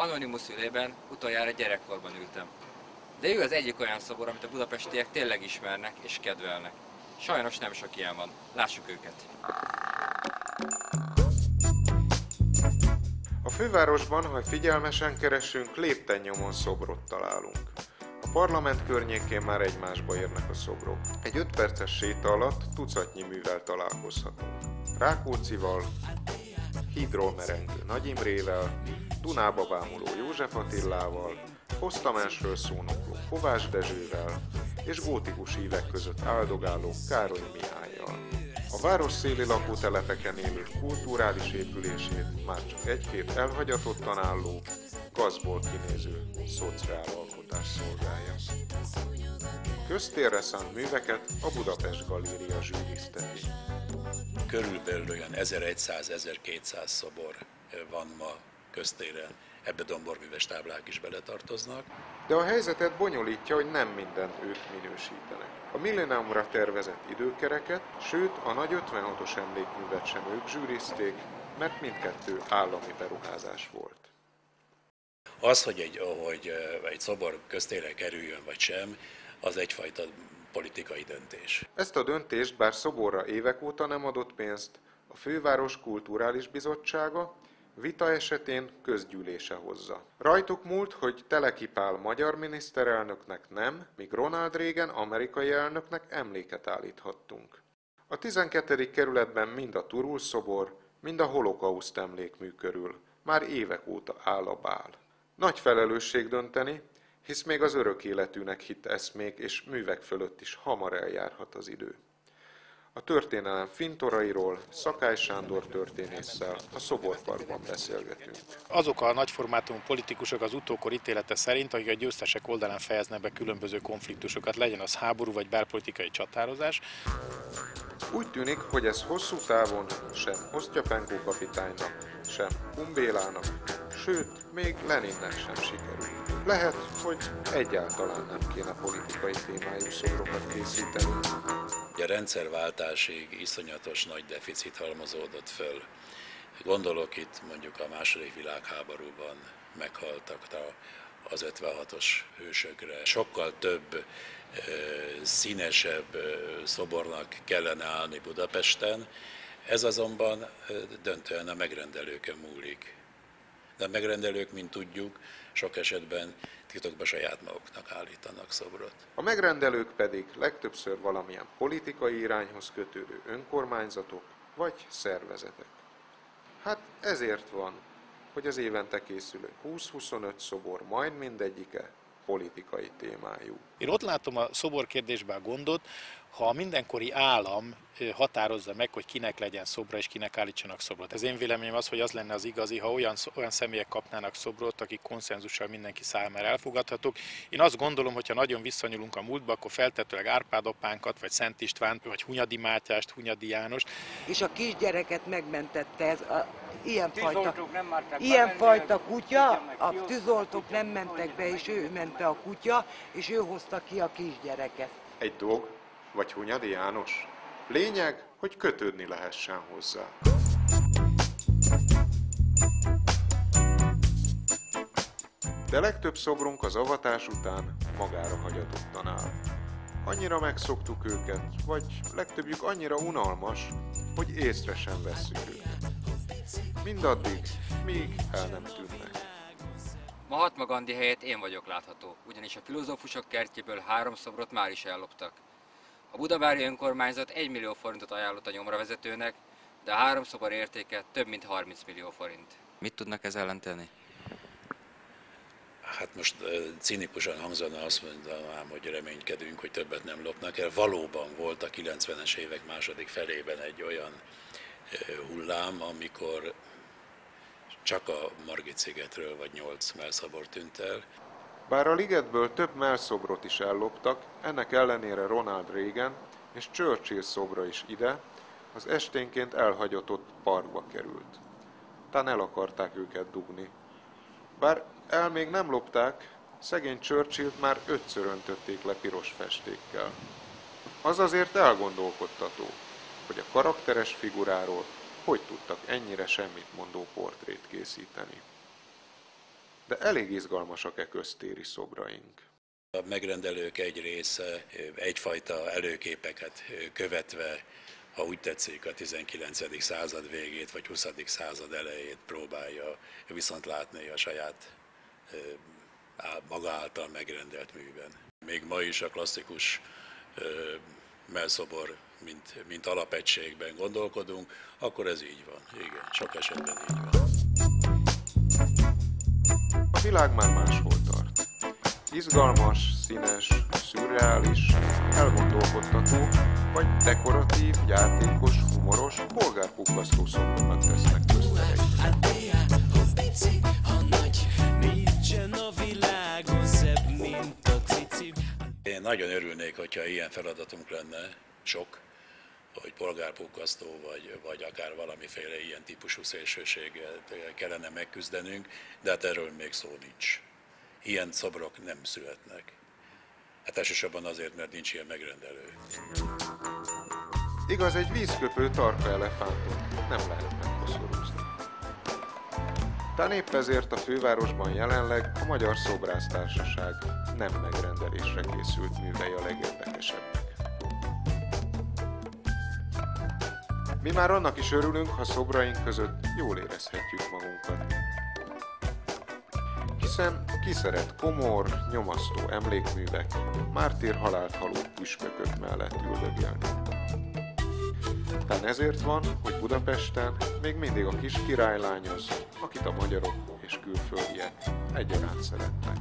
Anonymous ülében utoljára gyerekkorban ültem. De ő az egyik olyan szobor, amit a budapestiek tényleg ismernek és kedvelnek. Sajnos nem sok ilyen van. Lássuk őket. A fővárosban, ha figyelmesen keresünk, lépten-nyomon szobrot találunk. A parlament környékén már egymásba érnek a szobrok. Egy 5 perces séta alatt tucatnyi művel találkozhatunk. Rákóczival, hídról merengő Nagy Imrével, Dunába bámuló József Attilával, posztamensről szónokló Kovács Dezsővel és gótikus ívek között áldogáló Károly Mihályjal. A város széli lakótelepeken élő kulturális épülését már csak egy-két elhagyatottan álló, gazból kinéző szociálalkotás szolgálja. Köztérre szánt műveket a Budapest Galéria zsűrizteti. Körülbelül olyan 1100-1200 szobor van ma köztéren, ebbe domborműves táblák is beletartoznak. De a helyzetet bonyolítja, hogy nem mindent ők minősítenek. A millenniumra tervezett időkereket, sőt a nagy 56-os emlékművet sem ők zsűrizték, mert mindkettő állami beruházás volt. Az, hogy egy szobor köztérre kerüljön vagy sem, az egyfajta politikai döntés. Ezt a döntést, bár szoborra évek óta nem adott pénzt, a Főváros Kulturális Bizottsága vita esetén közgyűlése hozza. Rajtuk múlt, hogy Teleki Pál magyar miniszterelnöknek nem, míg Ronald Reagan amerikai elnöknek emléket állíthattunk. A 12. kerületben mind a Turul szobor, mind a holokauszt emlékmű körül már évek óta áll a bál. Nagy felelősség dönteni, hisz még az örök életűnek hitt eszmék és művek fölött is hamar eljárhat az idő. A történelem fintorairól Szakály Sándor történésszel a Szoborparkban beszélgetünk. Azok a nagyformátumú politikusok az utókor ítélete szerint, akik a győztesek oldalán fejeznek be különböző konfliktusokat, legyen az háború vagy belpolitikai csatározás. Úgy tűnik, hogy ez hosszú távon sem Osztyapenkó kapitánynak, sem Humbélának, sőt, még Leninnek sem sikerül. Lehet, hogy egyáltalán nem kéne politikai témájú szobrokat készíteni. A rendszerváltásig iszonyatos nagy deficit halmozódott föl. Gondolok itt mondjuk a II. Világháborúban meghaltak az 56-os hősökre. Sokkal több színesebb szobornak kellene állni Budapesten, ez azonban döntően a megrendelőkön múlik. De a megrendelők, mint tudjuk, sok esetben titokban saját maguknak állítanak szobrot. A megrendelők pedig legtöbbször valamilyen politikai irányhoz kötődő önkormányzatok vagy szervezetek. Hát ezért van, hogy az évente készülő 20-25 szobor majd mindegyike politikai témájú. Én ott látom a szoborkérdésben a gondot, ha a mindenkori állam határozza meg, hogy kinek legyen szobra és kinek állítsanak szobrot. Ez én véleményem az, hogy az lenne az igazi, ha olyan személyek kapnának szobrot, akik konszenzussal mindenki számára elfogadhatók. Én azt gondolom, hogy ha nagyon visszanyúlunk a múltba, akkor feltetőleg Árpád apánkat, vagy Szent Istvánt, vagy Hunyadi Mátyást, Hunyadi Jánost. És a kisgyereket megmentette ez a ilyenfajta kutya, a tűzoltók nem mentek be, és ő mente a kutya, és ő hozta ki a kisgyereket. Egy dog, vagy Hunyadi János? Lényeg, hogy kötődni lehessen hozzá. De legtöbb szobrunk az avatás után magára hagyatottan áll. Annyira megszoktuk őket, vagy legtöbbjük annyira unalmas, hogy észre sem vesszük őket. Mindaddig, míg el nem tűnnek. Mahatma Gandhi helyett én vagyok látható, ugyanis a filozófusok kertjéből 3 szobrot már is elloptak. A budavári önkormányzat 1 millió forintot ajánlott a nyomravezetőnek, de a 3 szobor értéke több mint 30 millió forint. Mit tudnak ezzel ellen tenni? Hát most cinikusan hangzana, azt mondanám, hogy reménykedünk, hogy többet nem lopnak el. Valóban volt a 90-es évek második felében egy olyan hullám, amikor csak a Margit-szigetről vagy 8 mellszobor tűnt el. Bár a ligetből több mellszobrot is elloptak, ennek ellenére Ronald Reagan és Churchill szobra is ide, az esténként elhagyatott parkba került. Tán el akarták őket dugni. Bár el még nem lopták, szegény Churchillt már 5-ször öntötték le piros festékkel. Az azért elgondolkodtató, hogy a karakteres figuráról hogy tudtak ennyire semmit mondó portrét készíteni. De elég izgalmasak köztéri szobraink. A megrendelők egy része egyfajta előképeket követve, ha úgy tetszik, a 19. század végét vagy 20. század elejét próbálja viszont látni a saját maga által megrendelt műben. Még ma is a klasszikus mellszobor, mint alapegységben gondolkodunk, akkor ez így van. Igen, sok esetben így van. A világ már máshol tart. Izgalmas, színes, szürreális, elgondolkodtató, vagy dekoratív, játékos, humoros, polgárpukkasztó szobrokat tesznek köztereikre. Én nagyon örülnék, hogyha ilyen feladatunk lenne, sok, hogy polgárpukkasztó vagy akár valamiféle ilyen típusú szélsőséggel kellene megküzdenünk, de hát erről még szó nincs. Ilyen szobrok nem születnek. Hát elsősorban azért, mert nincs ilyen megrendelő. Igaz, egy vízköpő tarka elefántot nem lehet megkoszorúzni. Talán épp ezért a fővárosban jelenleg a Magyar Szobrásztársaság nem megrendelésre készült művei a legérdekesebbek. Mi már annak is örülünk, ha szobraink között jól érezhetjük magunkat. Hiszen ki szeret komor, nyomasztó emlékművek, mártír halált haló püspökök mellett üldögélni. Talán ezért van, hogy Budapesten még mindig a kis királylányoz, akit a magyarok és külföldiek egyaránt szeretnek.